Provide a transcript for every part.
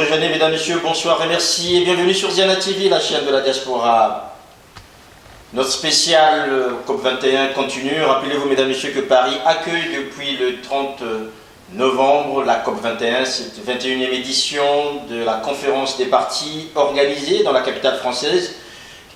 rejoignez, mesdames, messieurs, bonsoir et merci et bienvenue sur Ziana TV, la chaîne de la diaspora. Notre spécial COP21 continue. Rappelez-vous, mesdames, messieurs, que Paris accueille depuis le 30 novembre la COP21, cette 21e édition de la conférence des partis organisée dans la capitale française,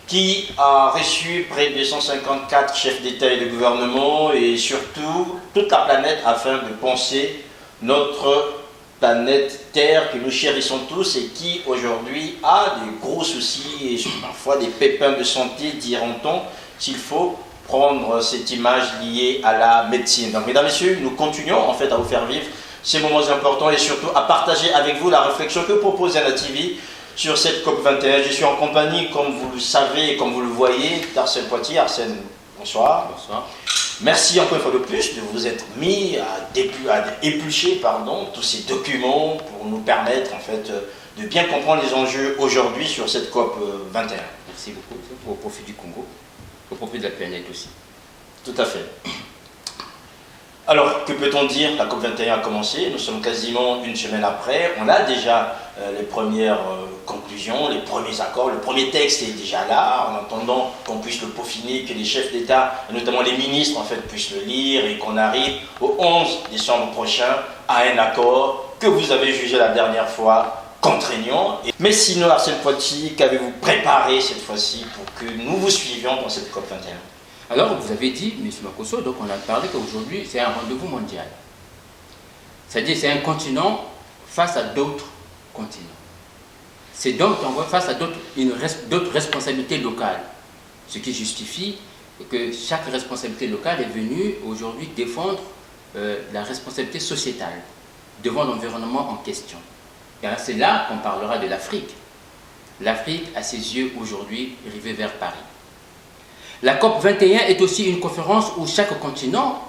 qui a reçu près de 154 chefs d'État et de gouvernement et surtout toute la planète afin de penser notre planète Terre que nous chérissons tous et qui aujourd'hui a des gros soucis et parfois des pépins de santé, diront-on, s'il faut prendre cette image liée à la médecine. Donc mesdames et messieurs, nous continuons en fait à vous faire vivre ces moments importants et surtout à partager avec vous la réflexion que propose Ziana TV sur cette COP21. Je suis en compagnie, comme vous le savez et comme vous le voyez, d'Arsène Poitier. Arsène, bonsoir. Bonsoir. Merci encore une fois de plus de vous être mis à éplucher tous ces documents pour nous permettre en fait de bien comprendre les enjeux aujourd'hui sur cette COP 21. Merci beaucoup, au profit du Congo, au profit de la planète aussi. Tout à fait. Alors, que peut-on dire? La COP 21 a commencé, nous sommes quasiment une semaine après, on a déjà les premières conclusions, les premiers accords, le premier texte est déjà là, en attendant qu'on puisse le peaufiner, que les chefs d'État, notamment les ministres en fait, puissent le lire et qu'on arrive au 11 décembre prochain à un accord que vous avez jugé la dernière fois contraignant. Mais sinon, Arsène Poitier, qu'avez-vous préparé cette fois-ci pour que nous vous suivions dans cette COP 21? Alors, vous avez dit, M. Makosso, donc on a parlé qu'aujourd'hui, c'est un rendez-vous mondial. C'est-à-dire, c'est un continent face à d'autres continents. C'est donc face à d'autres responsabilités locales. Ce qui justifie que chaque responsabilité locale est venue aujourd'hui défendre la responsabilité sociétale devant l'environnement en question. Et c'est là qu'on parlera de l'Afrique. L'Afrique, à ses yeux aujourd'hui, rivée vers Paris. La COP 21 est aussi une conférence où chaque continent,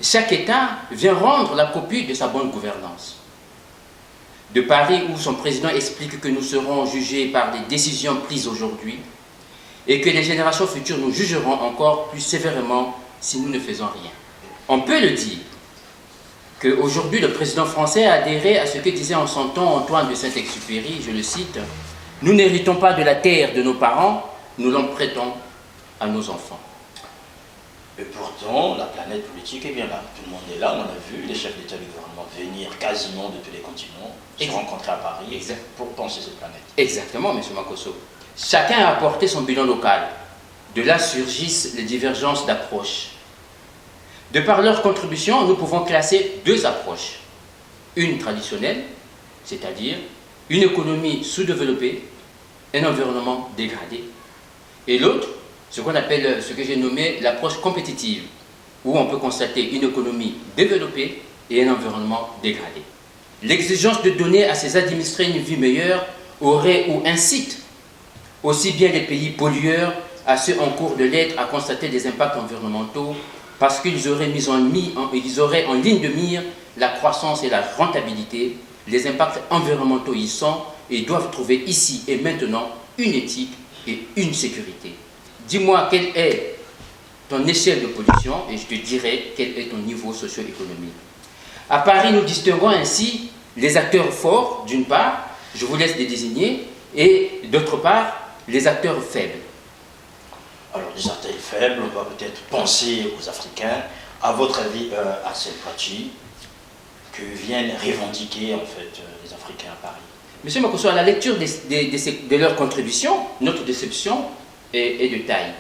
chaque État vient rendre la copie de sa bonne gouvernance. De Paris où son président explique que nous serons jugés par des décisions prises aujourd'hui et que les générations futures nous jugeront encore plus sévèrement si nous ne faisons rien. On peut le dire qu'aujourd'hui le président français a adhéré à ce que disait en son temps Antoine de Saint-Exupéry, je le cite, « Nous n'héritons pas de la terre de nos parents, nous l'en prêtons à nos enfants. » Et pourtant, la planète politique est bien là. Tout le monde est là. On a vu les chefs d'État et de gouvernement venir quasiment de tous les continents, se rencontrer à Paris pour penser cette planète. Exactement, M. Makosso. Chacun a apporté son bilan local. De là surgissent les divergences d'approche. De par leur contribution, nous pouvons classer deux approches. Une traditionnelle, c'est-à-dire une économie sous-développée, un environnement dégradé. Et l'autre, ce qu'on appelle, ce que j'ai nommé l'approche compétitive, où on peut constater une économie développée et un environnement dégradé. L'exigence de donner à ses administrés une vie meilleure aurait ou incite aussi bien les pays pollueurs à ceux en cours de l'être à constater des impacts environnementaux parce qu'ils auraient en ligne de mire la croissance et la rentabilité. Les impacts environnementaux y sont et doivent trouver ici et maintenant une éthique et une sécurité. Dis-moi quelle est ton échelle de pollution et je te dirai quel est ton niveau socio-économique. À Paris, nous distinguons ainsi les acteurs forts, d'une part, je vous laisse les désigner, et d'autre part, les acteurs faibles. Alors, les acteurs faibles, on va peut-être penser aux Africains. À votre avis, Arsène Poitier, que viennent revendiquer en fait les Africains à Paris? Monsieur Makosso, à la lecture de leurs contributions, notre déception est de taille.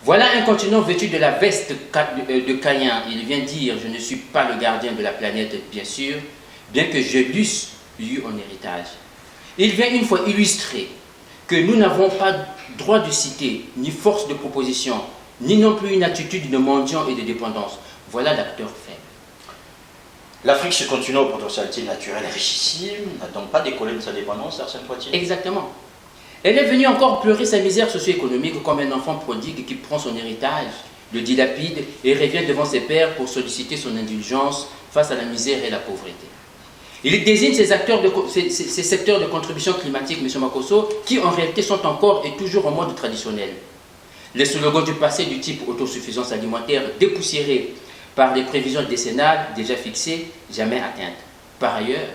Voilà un continent vêtu de la veste de Caïn. Il vient dire « Je ne suis pas le gardien de la planète, bien sûr, bien que je l'eusse eu en héritage. » Il vient une fois illustrer que nous n'avons pas droit de cité, ni force de proposition, ni non plus une attitude de mendiant et de dépendance. Voilà l'acteur faible. L'Afrique, ce continent aux potentialités naturelles richissimes, n'a donc pas décollé de sa dépendance, Arsène Poitier? Exactement. Elle est venue encore pleurer sa misère socio-économique comme un enfant prodigue qui prend son héritage, le dilapide et revient devant ses pères pour solliciter son indulgence face à la misère et la pauvreté. Il désigne ces secteurs de contribution climatique, M. Makosso, qui en réalité sont encore et toujours en mode traditionnel. Les slogans du passé du type autosuffisance alimentaire dépoussiérés par des prévisions décennales déjà fixées, jamais atteintes. Par ailleurs,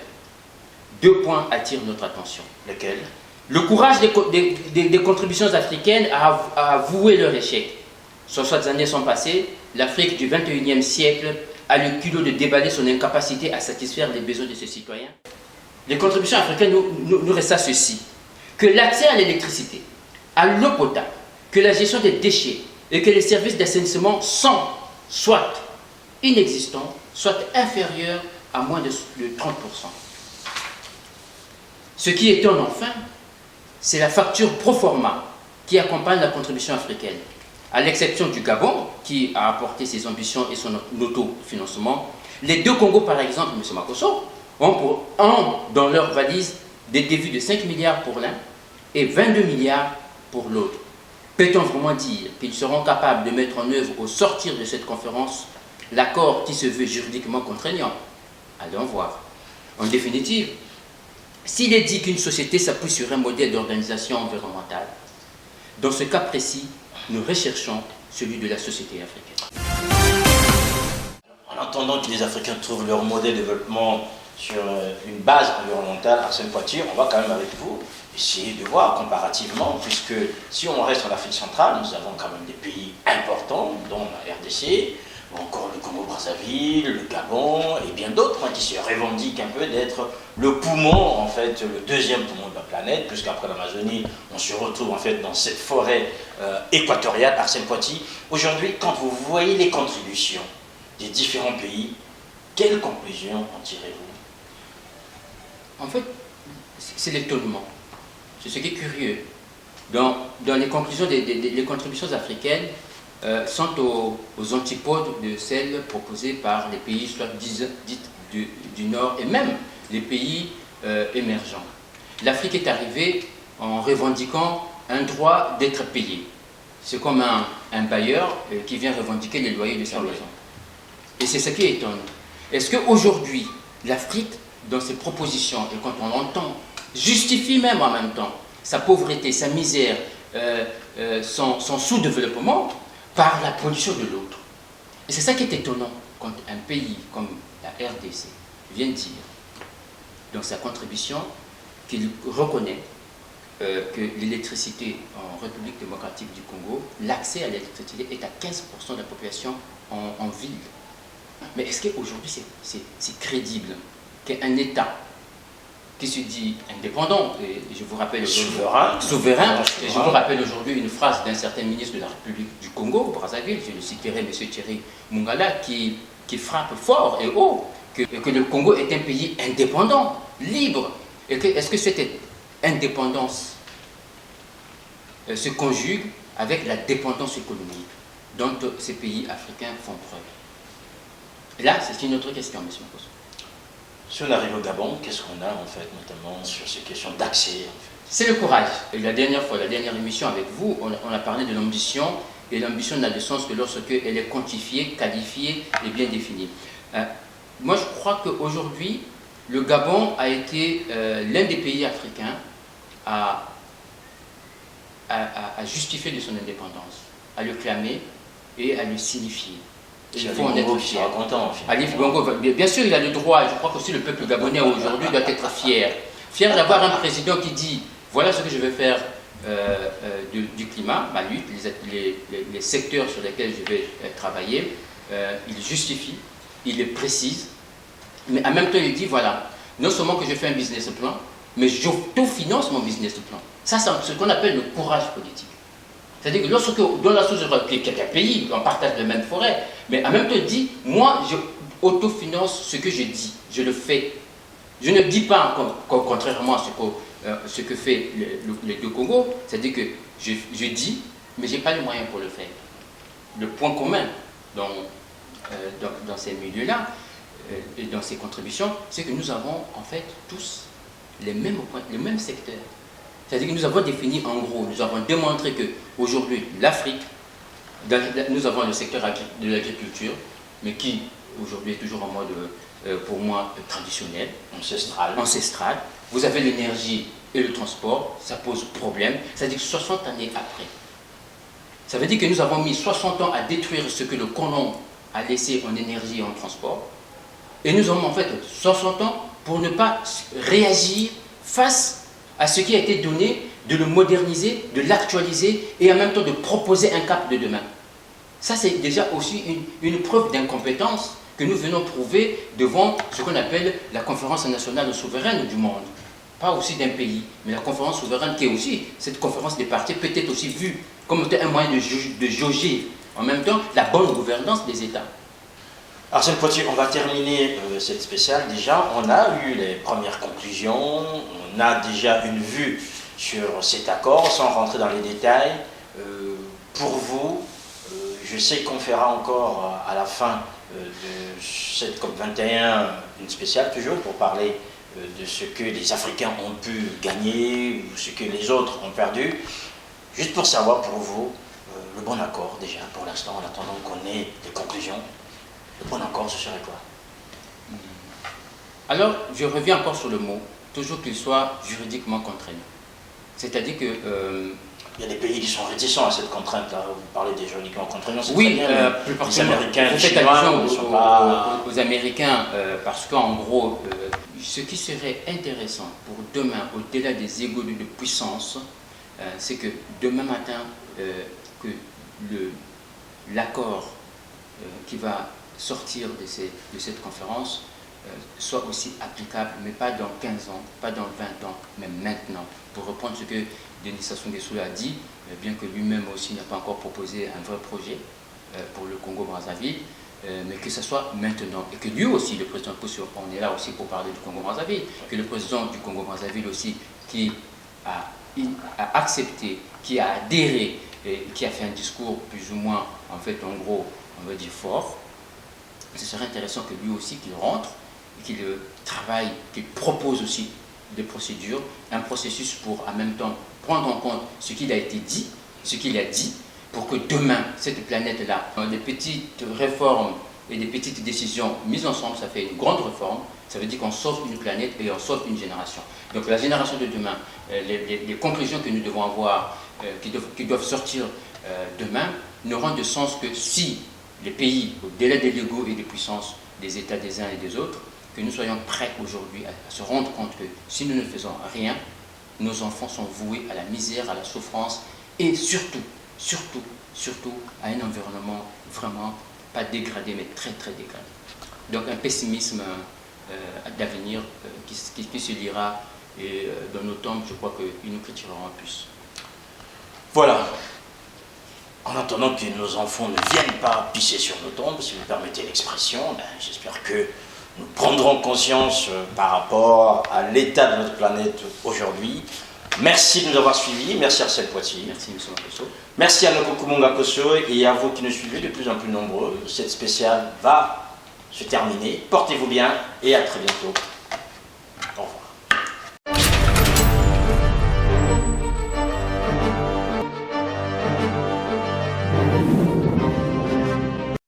2 points attirent notre attention. Lesquels? Le courage des contributions africaines à avouer leur échec. 60 années sont passées, l'Afrique du 21e siècle a le culot de déballer son incapacité à satisfaire les besoins de ses citoyens. Les contributions africaines nous restent à ceci, que l'accès à l'électricité, à l'eau potable, que la gestion des déchets et que les services d'assainissement sont soit inexistants, soit inférieurs à moins de 30%. Ce qui étonne enfin, c'est la facture pro forma qui accompagne la contribution africaine. À l'exception du Gabon, qui a apporté ses ambitions et son autofinancement, les 2 Congos, par exemple, M. Makosso, ont dans leur valise des débuts de 5 milliards pour l'un et 22 milliards pour l'autre. Peut-on vraiment dire qu'ils seront capables de mettre en œuvre au sortir de cette conférence l'accord qui se veut juridiquement contraignant? Allons voir. En définitive, s'il est dit qu'une société s'appuie sur un modèle d'organisation environnementale, dans ce cas précis, nous recherchons celui de la société africaine. En attendant que les Africains trouvent leur modèle de développement sur une base environnementale, Arsène Poitier, on va quand même avec vous essayer de voir comparativement, puisque si on reste en Afrique centrale, nous avons quand même des pays importants, dont la RDC, ou encore le Congo-Brazzaville, le Gabon et bien d'autres qui se revendiquent un peu d'être le poumon, en fait, le 2e poumon de la planète, puisqu'après l'Amazonie, on se retrouve en fait dans cette forêt équatoriale. Arsène Poitier, aujourd'hui, quand vous voyez les contributions des différents pays, quelles conclusions en tirez-vous? En fait, c'est l'étonnement. C'est ce qui est curieux. Dans les conclusions les contributions africaines sont aux antipodes de celles proposées par les pays soit dites du Nord et même les pays émergents. L'Afrique est arrivée en revendiquant un droit d'être payé. C'est comme un bailleur qui vient revendiquer les loyers de sa maison. Et c'est ce qui étonne. Est-ce qu'aujourd'hui, l'Afrique, dans ses propositions, et quand on l'entend, justifie même en même temps sa pauvreté, sa misère, son sous-développement par la pollution de l'autre? Et c'est ça qui est étonnant quand un pays comme la RDC vient dire dans sa contribution qu'il reconnaît que l'électricité en République démocratique du Congo, l'accès à l'électricité est à 15% de la population en ville. Mais est-ce qu'aujourd'hui c'est crédible qu'un État qui se dit indépendant, et je vous rappelle souverain, et je vous rappelle aujourd'hui une phrase d'un certain ministre de la République du Congo, Brazzaville, je le citerai, M. Thierry Mungala, qui frappe fort et haut que le Congo est un pays indépendant, libre. Est-ce que cette indépendance se conjugue avec la dépendance économique dont ces pays africains font preuve? Et là, c'est une autre question, M. Makosso. Si on arrive au Gabon, qu'est-ce qu'on a en fait, notamment sur ces questions d'accès en fait? C'est le courage. Et la dernière émission avec vous, on a parlé de l'ambition, et l'ambition n'a de sens que lorsque elle est quantifiée, qualifiée et bien définie. Moi, je crois qu'aujourd'hui, le Gabon a été l'un des pays africains à justifier de son indépendance, à le clamer et à le signifier. Il faut en être fier. Ali Bongo, bien sûr, il a le droit, et je crois qu'aussi le peuple gabonais aujourd'hui doit être fier. Fier d'avoir un président qui dit voilà ce que je vais faire du climat, ma lutte, les secteurs sur lesquels je vais travailler. Il justifie, il le précise, mais en même temps, il dit voilà, non seulement que je fais un business plan, mais j'autofinance mon business plan. Ça, c'est ce qu'on appelle le courage politique. C'est-à-dire que lorsque, dans la sous-Europe, qui est un pays, on partage la même forêt, mais en même temps, il dit, moi, je autofinance ce que je dis, je le fais. Je ne dis pas, contrairement à ce que fait les 2 Congos, c'est-à-dire que je dis, mais je n'ai pas les moyens pour le faire. Le point commun dans ces milieux-là, et dans ces contributions, c'est que nous avons en fait tous les mêmes secteurs. C'est-à-dire que nous avons défini en gros, nous avons démontré qu'aujourd'hui, l'Afrique, nous avons le secteur de l'agriculture, mais qui aujourd'hui est toujours en mode, pour moi, traditionnel, ancestral. Vous avez l'énergie et le transport, ça pose problème. C'est-à-dire que 60 années après, ça veut dire que nous avons mis 60 ans à détruire ce que le colon a laissé en énergie et en transport. Et nous avons en fait 60 ans pour ne pas réagir face à ce qui a été donné, de le moderniser, de l'actualiser et en même temps de proposer un cap de demain. Ça, c'est déjà aussi une preuve d'incompétence que nous venons prouver devant ce qu'on appelle la conférence nationale souveraine du monde. Pas aussi d'un pays, mais la conférence souveraine qui est aussi, cette conférence des partis peut être aussi vue comme un moyen de jauger en même temps la bonne gouvernance des États. Arsène Poitier, on va terminer cette spéciale. Déjà, on a eu les premières conclusions, on a déjà une vue sur cet accord, sans rentrer dans les détails. Pour vous, je sais qu'on fera encore à la fin de cette COP21 une spéciale toujours pour parler de ce que les Africains ont pu gagner ou ce que les autres ont perdu. Juste pour savoir pour vous, le bon accord déjà, pour l'instant, en attendant qu'on ait les conclusions, le bon accord, ce serait quoi? Alors, je reviens encore sur le mot, toujours qu'il soit juridiquement contraignant. C'est-à-dire que... il y a des pays qui sont réticents à cette contrainte-là. Vous parlez des juridiquement contraignants. Oui, plus particulièrement. Les Américains, les Chinois ne sont pas... aux Américains, parce qu'en gros, ce qui serait intéressant pour demain, au-delà des égos de puissance, c'est que demain matin, que l'accord qui va sortir de cette conférence soit aussi applicable, mais pas dans 15 ans, pas dans 20 ans, mais maintenant. Pour reprendre ce que Denis Sassou Nguesso a dit, bien que lui-même aussi n'a pas encore proposé un vrai projet pour le Congo-Brazzaville, mais que ce soit maintenant. Et que lui aussi, le président Koussou, on est là aussi pour parler du Congo-Brazzaville, que le président du Congo-Brazzaville aussi, qui a accepté, qui a adhéré, et qui a fait un discours plus ou moins, en fait, en gros, on va dire fort, ce serait intéressant que lui aussi, qu'il rentre, et qu'il travaille, qu'il propose aussi des procédures, un processus pour en même temps prendre en compte ce qu'il a été dit, ce qu'il a dit, pour que demain, cette planète-là, des petites réformes et des petites décisions mises ensemble, ça fait une grande réforme, ça veut dire qu'on sauve une planète et on sauve une génération. Donc la génération de demain, les conclusions que nous devons avoir, qui doivent sortir demain, n'auront de sens que si les pays, au-delà des légaux et des puissances des États des uns et des autres, que nous soyons prêts aujourd'hui à se rendre compte que si nous ne faisons rien, nos enfants sont voués à la misère, à la souffrance et surtout à un environnement vraiment pas dégradé mais très très dégradé. Donc un pessimisme d'avenir qui se lira et dans nos tombes, je crois qu'ils nous critiqueront plus. Voilà. En attendant que nos enfants ne viennent pas pisser sur nos tombes, si vous permettez l'expression, j'espère que nous prendrons conscience par rapport à l'état de notre planète aujourd'hui. Merci de nous avoir suivis. Merci Arsène Poitier. Merci M. Makosso. Merci à Noko Mungakoso et à vous qui nous suivez de plus en plus nombreux. Cette spéciale va se terminer. Portez-vous bien et à très bientôt.